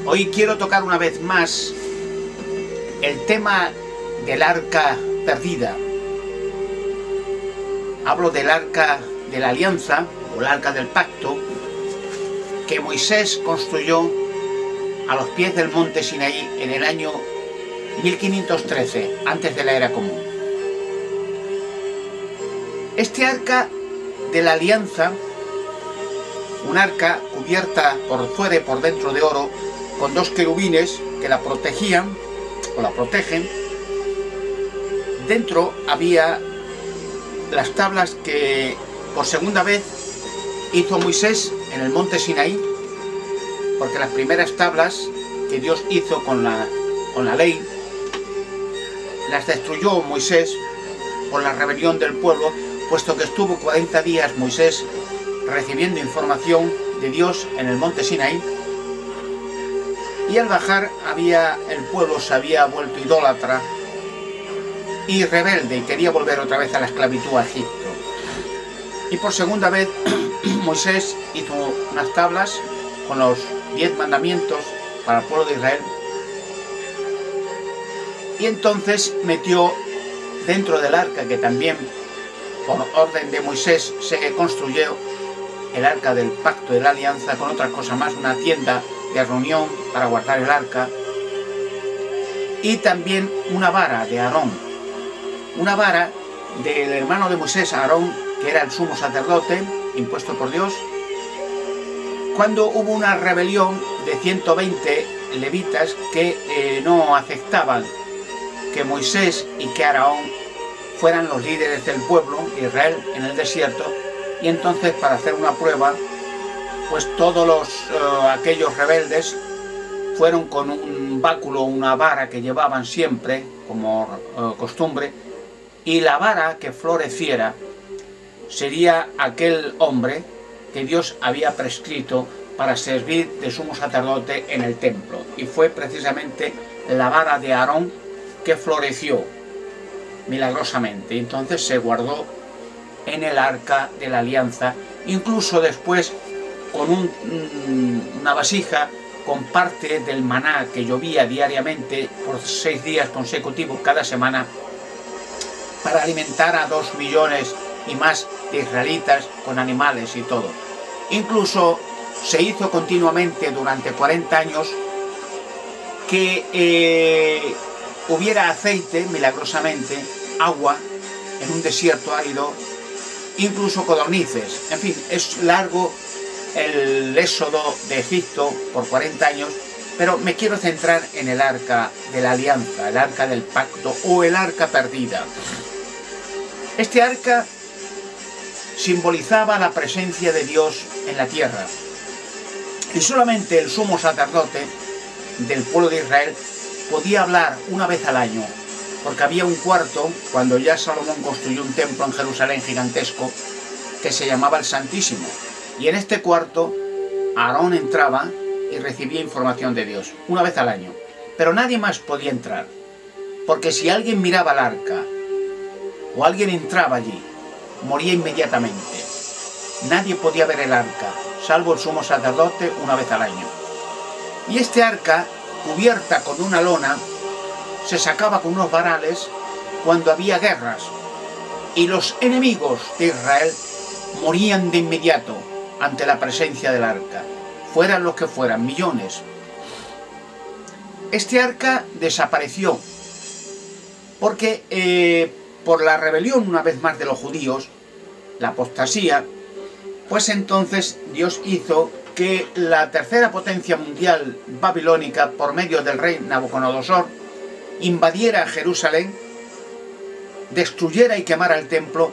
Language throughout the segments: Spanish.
Hoy quiero tocar una vez más el tema del arca perdida. Hablo del arca de la alianza o el arca del pacto que Moisés construyó a los pies del monte Sinaí en el año 1513, antes de la era común. Este arca de la alianza, un arca cubierta por fuera y por dentro de oro, con dos querubines que la protegían o la protegen. Dentro había las tablas que por segunda vez hizo Moisés en el monte Sinaí, porque las primeras tablas que Dios hizo con la ley las destruyó Moisés por la rebelión del pueblo, puesto que estuvo 40 días Moisés recibiendo información de Dios en el monte Sinaí, y al bajar el pueblo se había vuelto idólatra y rebelde y quería volver otra vez a la esclavitud a Egipto. Y por segunda vez Moisés hizo unas tablas con los 10 mandamientos para el pueblo de Israel, y entonces metió dentro del arca, que también por orden de Moisés se construyó, el arca del pacto de la alianza, con otras cosas más, una tienda de reunión para guardar el arca, y también una vara de Aarón, una vara del hermano de Moisés, Aarón, que era el sumo sacerdote impuesto por Dios. Cuando hubo una rebelión de 120 levitas que no aceptaban que Moisés y que Aarón fueran los líderes del pueblo de Israel en el desierto, y entonces, para hacer una prueba, pues todos aquellos rebeldes fueron con un báculo, una vara que llevaban siempre como costumbre, y la vara que floreciera sería aquel hombre que Dios había prescrito para servir de sumo sacerdote en el templo, y fue precisamente la vara de Aarón que floreció milagrosamente. Entonces se guardó en el arca de la alianza, incluso después con una vasija con parte del maná que llovía diariamente por 6 días consecutivos cada semana, para alimentar a 2 millones y más de israelitas con animales y todo. Incluso se hizo continuamente durante 40 años que hubiera aceite milagrosamente, agua en un desierto árido, incluso codornices. En fin, es largo el éxodo de Egipto por 40 años, pero me quiero centrar en el arca de la alianza, el arca del pacto o el arca perdida. Este arca simbolizaba la presencia de Dios en la tierra, y solamente el sumo sacerdote del pueblo de Israel podía hablar una vez al año, porque había un cuarto, cuando ya Salomón construyó un templo en Jerusalén gigantesco, que se llamaba el Santísimo, y en este cuarto Aarón entraba y recibía información de Dios una vez al año, pero nadie más podía entrar, porque si alguien miraba el arca o alguien entraba allí, moría inmediatamente. Nadie podía ver el arca, salvo el sumo sacerdote una vez al año. Y este arca, cubierta con una lona, se sacaba con unos varales cuando había guerras, y los enemigos de Israel morían de inmediato ante la presencia del arca, fueran los que fueran, millones. Este arca desapareció porque por la rebelión una vez más de los judíos, la apostasía, pues entonces Dios hizo que la tercera potencia mundial babilónica, por medio del rey Nabucodonosor, invadiera Jerusalén, destruyera y quemara el templo,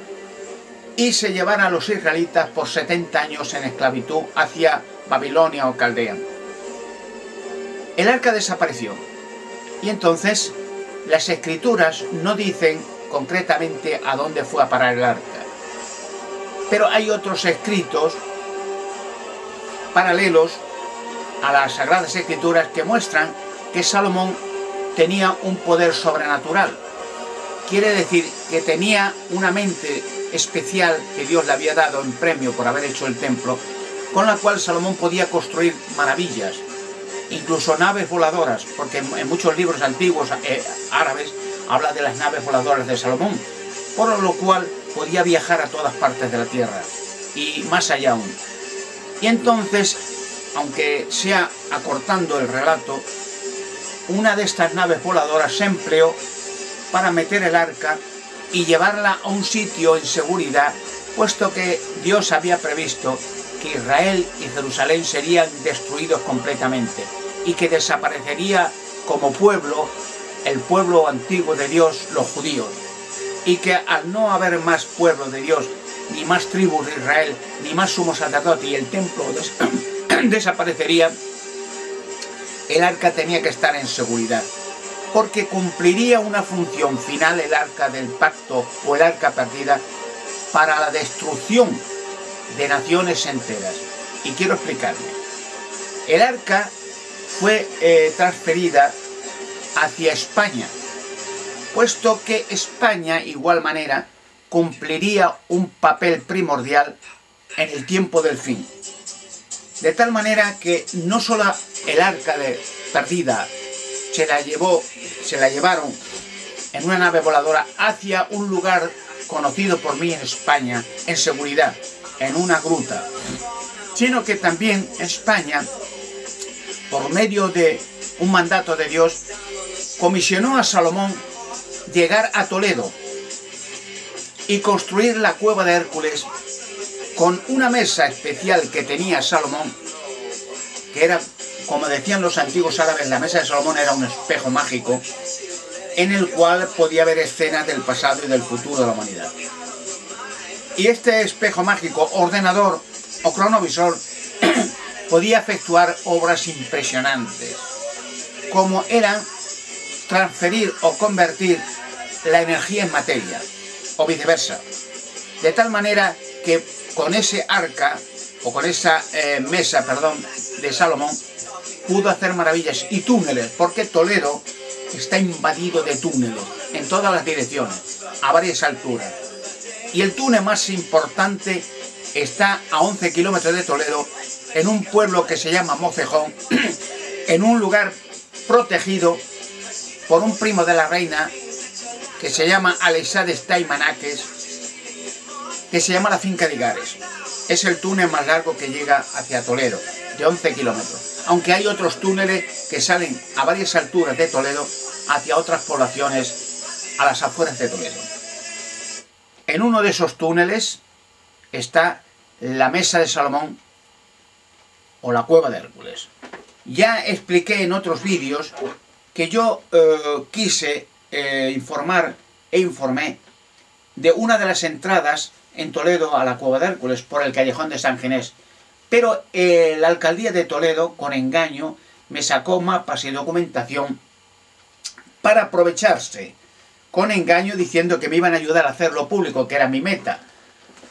y se llevara a los israelitas por 70 años en esclavitud hacia Babilonia o Caldea. El arca desapareció, y entonces las escrituras no dicen concretamente a dónde fue a parar el arca, pero hay otros escritos paralelos a las Sagradas Escrituras que muestran que Salomón tenía un poder sobrenatural. Quiere decir que tenía una mente especial que Dios le había dado en premio por haber hecho el templo, con la cual Salomón podía construir maravillas. incluso naves voladoras, porque en muchos libros antiguos árabes habla de las naves voladoras de Salomón, por lo cual podía viajar a todas partes de la tierra y más allá aún. Y entonces, aunque sea acortando el relato, una de estas naves voladoras se empleó para meter el arca y llevarla a un sitio en seguridad, puesto que Dios había previsto que Israel y Jerusalén serían destruidos completamente y que desaparecería como pueblo, el pueblo antiguo de Dios, los judíos, y que al no haber más pueblo de Dios, ni más tribus de Israel, ni más sumo sacerdote, y el templo desaparecería, el arca tenía que estar en seguridad, porque cumpliría una función final el arca del pacto o el arca perdida para la destrucción de naciones enteras. Y quiero explicarme. El arca fue transferida hacia España, puesto que España, igual manera, cumpliría un papel primordial en el tiempo del fin. De tal manera que no solo el arca perdida se la llevaron en una nave voladora hacia un lugar conocido por mí en España, en seguridad, en una gruta, sino que también España, por medio de un mandato de Dios, comisionó a Salomón llegar a Toledo y construir la cueva de Hércules con una mesa especial que tenía Salomón, que era, como decían los antiguos árabes, la mesa de Salomón era un espejo mágico en el cual podía ver escenas del pasado y del futuro de la humanidad. Y este espejo mágico, ordenador o cronovisor, podía efectuar obras impresionantes, como eran transferir o convertir la energía en materia, o viceversa. De tal manera que con ese arca, o con esa mesa, perdón, de Salomón, pudo hacer maravillas y túneles, porque Toledo está invadido de túneles en todas las direcciones, a varias alturas. Y el túnel más importante está a 11 kilómetros de Toledo, en un pueblo que se llama Mocejón, en un lugar protegido por un primo de la reina que se llama Aleixades Taimanaques, que se llama la Finca de Igares. Es el túnel más largo que llega hacia Toledo, de 11 kilómetros. Aunque hay otros túneles que salen a varias alturas de Toledo hacia otras poblaciones a las afueras de Toledo. En uno de esos túneles está la mesa de Salomón o la cueva de Hércules. Ya expliqué en otros vídeos que yo quise informar e informé de una de las entradas en Toledo a la cueva de Hércules por el callejón de San Ginés, pero la alcaldía de Toledo, con engaño, me sacó mapas y documentación para aprovecharse, con engaño, diciendo que me iban a ayudar a hacerlo público, que era mi meta.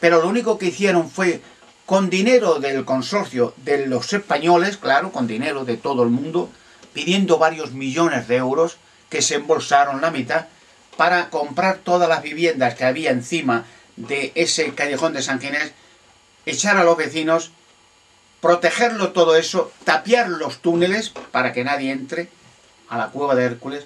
Pero lo único que hicieron fue, con dinero del consorcio de los españoles, claro, con dinero de todo el mundo, pidiendo varios millones de euros, que se embolsaron la mitad, para comprar todas las viviendas que había encima de ese callejón de San Ginés, echar a los vecinos, protegerlo todo eso, tapiar los túneles para que nadie entre a la cueva de Hércules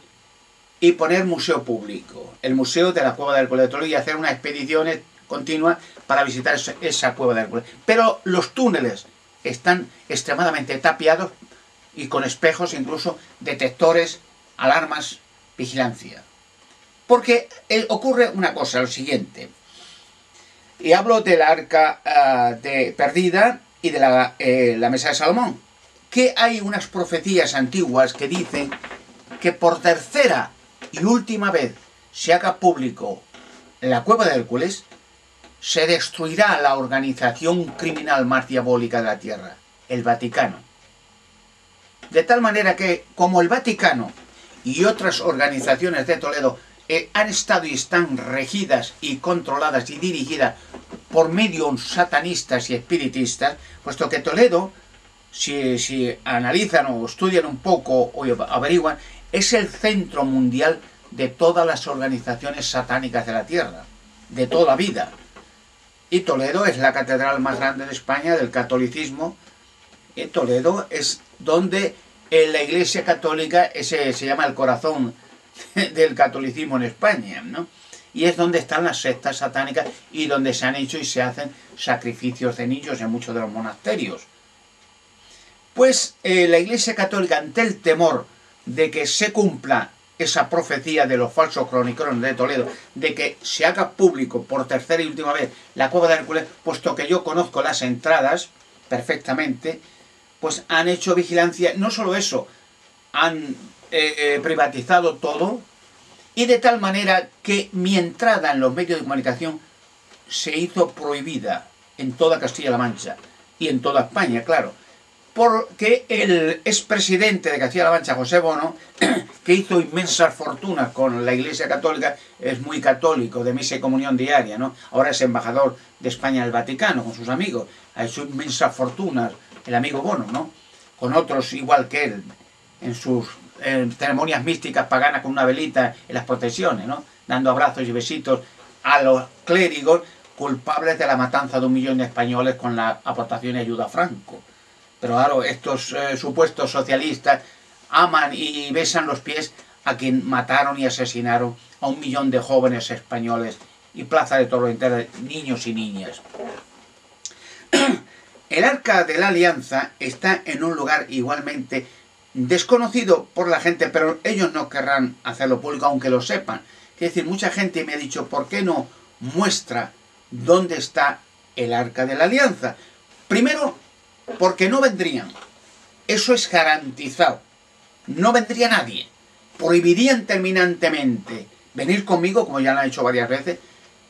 y poner museo público, el museo de la cueva de Hércules de Toledo, y hacer una expedición continua para visitar esa cueva de Hércules. Pero los túneles están extremadamente tapiados y con espejos, incluso detectores, alarmas, vigilancia. Porque ocurre una cosa, lo siguiente, y hablo del arca perdida y de la mesa de Salomón, que hay unas profecías antiguas que dicen que por tercera y última vez se haga público la cueva de Hércules, se destruirá la organización criminal más diabólica de la tierra, el Vaticano. De tal manera que, como el Vaticano y otras organizaciones de Toledo han estado y están regidas y controladas y dirigidas por medios satanistas y espiritistas, puesto que Toledo, si analizan o estudian un poco o averiguan, es el centro mundial de todas las organizaciones satánicas de la tierra, de toda la vida. Y Toledo es la catedral más grande de España del catolicismo. Y Toledo es donde en la Iglesia Católica ese se llama el corazón del catolicismo en España, ¿no? Y es donde están las sectas satánicas y donde se han hecho y se hacen sacrificios de niños en muchos de los monasterios. Pues la Iglesia Católica, ante el temor de que se cumpla esa profecía de los falsos cronicrones de Toledo, de que se haga público por tercera y última vez la cueva de Hércules, puesto que yo conozco las entradas perfectamente, pues han hecho vigilancia. No solo eso, han privatizado todo, y de tal manera que mi entrada en los medios de comunicación se hizo prohibida en toda Castilla-La Mancha y en toda España, claro, porque el expresidente de Castilla-La Mancha, José Bono, que hizo inmensas fortunas con la Iglesia Católica, es muy católico, de misa y comunión diaria, ¿no? Ahora es embajador de España en el Vaticano con sus amigos, ha hecho inmensas fortunas el amigo Bono, ¿no? Con otros igual que él, en sus ceremonias místicas paganas con una velita en las procesiones, ¿no? Dando abrazos y besitos a los clérigos culpables de la matanza de 1 millón de españoles con la aportación y ayuda a Franco. Pero claro, estos supuestos socialistas aman y besan los pies a quien mataron y asesinaron a 1 millón de jóvenes españoles y Plaza de Toros entera, niños y niñas. El Arca de la Alianza está en un lugar igualmente desconocido por la gente, pero ellos no querrán hacerlo público, aunque lo sepan. Es decir, mucha gente me ha dicho, ¿por qué no muestra dónde está el Arca de la Alianza? Primero, porque no vendrían. Eso es garantizado. No vendría nadie. Prohibirían terminantemente venir conmigo, como ya lo han hecho varias veces,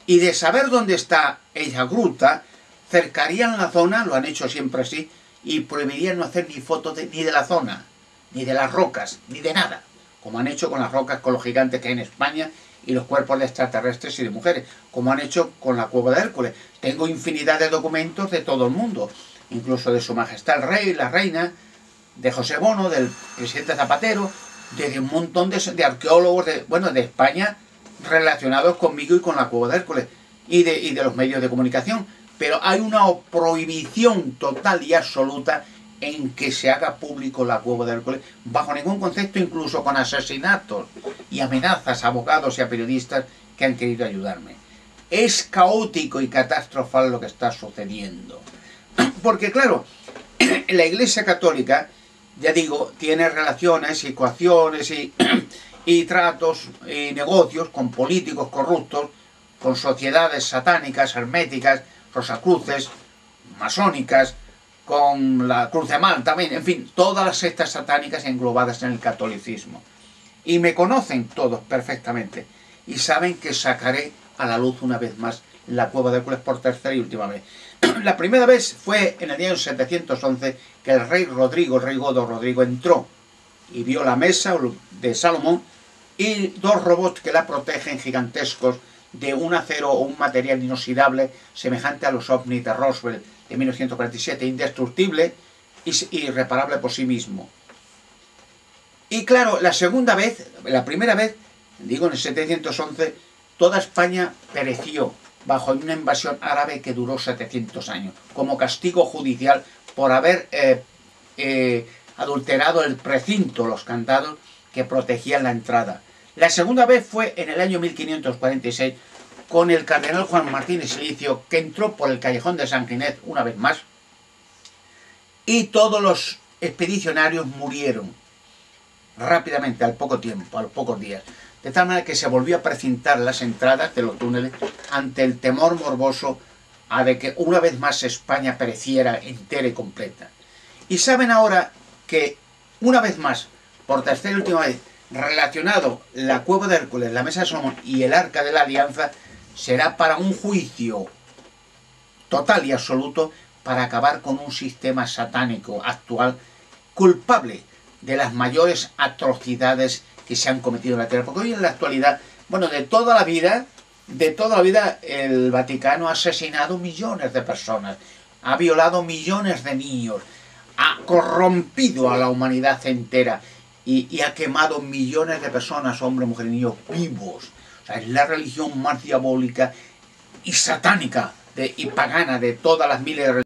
y de saber dónde está esa gruta, cercarían la zona, lo han hecho siempre así, y prohibirían no hacer ni fotos ni de la zona, ni de las rocas, ni de nada, como han hecho con las rocas, con los gigantes que hay en España y los cuerpos de extraterrestres y de mujeres, como han hecho con la cueva de Hércules. Tengo infinidad de documentos de todo el mundo, incluso de Su Majestad el Rey, la Reina, de José Bono, del presidente Zapatero, de un montón de arqueólogos de España relacionados conmigo y con la cueva de Hércules, y de los medios de comunicación. Pero hay una prohibición total y absoluta en que se haga público la cueva de Hércules, bajo ningún concepto, incluso con asesinatos y amenazas a abogados y a periodistas que han querido ayudarme. Es caótico y catastrofal lo que está sucediendo. Porque claro, la Iglesia Católica, ya digo, tiene relaciones y ecuaciones y tratos y negocios con políticos corruptos, con sociedades satánicas, herméticas, rosacruces, masónicas, con la Cruz de Mal también, en fin, todas las sectas satánicas englobadas en el catolicismo. Y me conocen todos perfectamente y saben que sacaré a la luz una vez más la cueva de Hércules por tercera y última vez. La primera vez fue en el año 711 que el rey Rodrigo, el rey godo Rodrigo, entró y vio la mesa de Salomón y 2 robots que la protegen, gigantescos, de un acero o un material inoxidable semejante a los ovnis de Roswell de 1947, indestructible y irreparable por sí mismo. Y claro, la primera vez, digo en el 711, toda España pereció bajo una invasión árabe que duró 700 años, como castigo judicial por haber adulterado el precinto, los candados que protegían la entrada. La segunda vez fue en el año 1546 con el cardenal Juan Martín de Silicio, que entró por el callejón de San Ginés una vez más, y todos los expedicionarios murieron rápidamente, al poco tiempo, a los pocos días, de tal manera que se volvió a precintar las entradas de los túneles ante el temor morboso a de que una vez más España pereciera entera y completa. Y saben ahora que una vez más, por tercera y última vez, relacionado la cueva de Hércules, la mesa de Salomón y el Arca de la Alianza, será para un juicio total y absoluto para acabar con un sistema satánico actual culpable de las mayores atrocidades que se han cometido en la tierra. Porque hoy en la actualidad, bueno, de toda la vida el Vaticano ha asesinado millones de personas, ha violado millones de niños, ha corrompido a la humanidad entera y ha quemado millones de personas, hombres, mujeres y niños vivos. O sea, es la religión más diabólica y satánica y pagana de todas las miles de religiones.